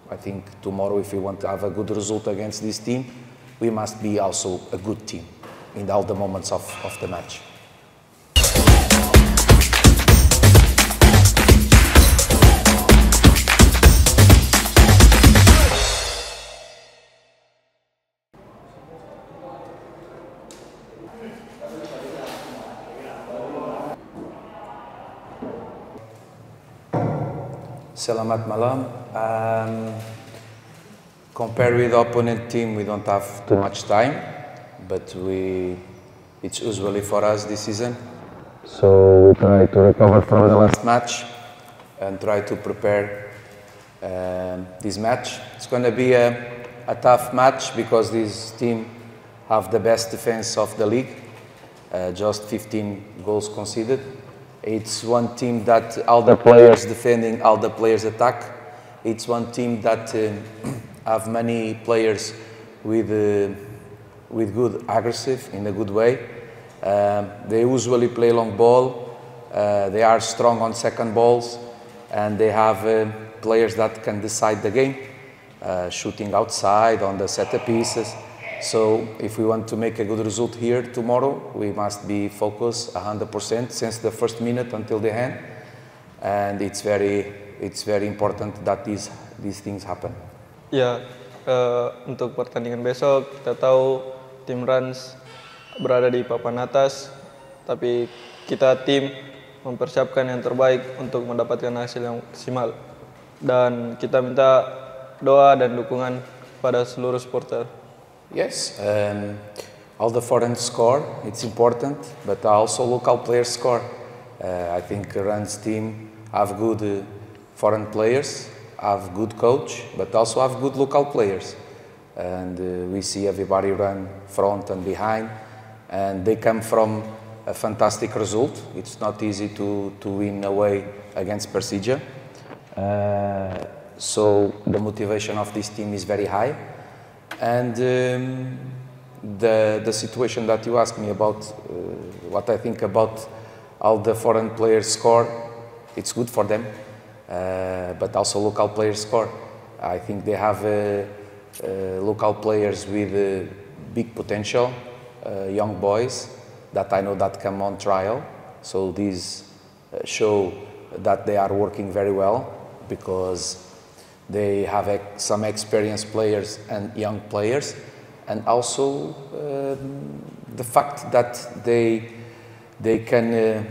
I think tomorrow, if we want to have a good result against this team, we must be also a good team in all the moments of the match. Selamat malam. Compared with the opponent team, we don't have too much time, but it's usually for us this season. So we try to recover from the last match and try to prepare this match. It's going to be a tough match because this team have the best defense of the league, just 15 goals conceded. It's one team that all the players defending, all the players attack. It's one team that have many players with good aggressive in a good way. They usually play long ball. They are strong on second balls, and they have players that can decide the game, shooting outside on the set pieces. So if we want to make a good result here tomorrow, we must be focused 100% since the first minute until the end, and it's very important that these things happen. Ya, untuk pertandingan besok kita tahu tim Rans berada di papan atas, tapi kita tim mempersiapkan yang terbaik untuk mendapatkan hasil yang maksimal, dan kita minta doa dan dukungan pada seluruh supporter. Yes, all the foreign score, it's important, but also local players score. I think Rans team have good foreign players, have good coach, but also have good local players. And we see everybody run front and behind, and they come from a fantastic result. It's not easy to win away against Persija. So the motivation of this team is very high. And the situation that you asked me about, what I think about all the foreign players score, it's good for them, but also local players score. I think they have local players with big potential, young boys that I know that come on trial. So these show that they are working very well because they have some experienced players and young players, and also the fact that they can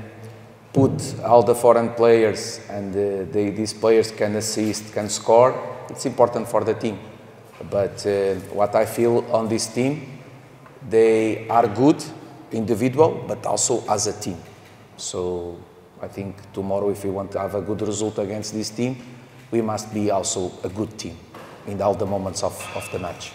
put all the foreign players and these players can assist, can score. It's important for the team. But what I feel on this team, they are good individual, but also as a team. So I think tomorrow, if we want to have a good result against this team, we must be also a good team in all the moments of the match.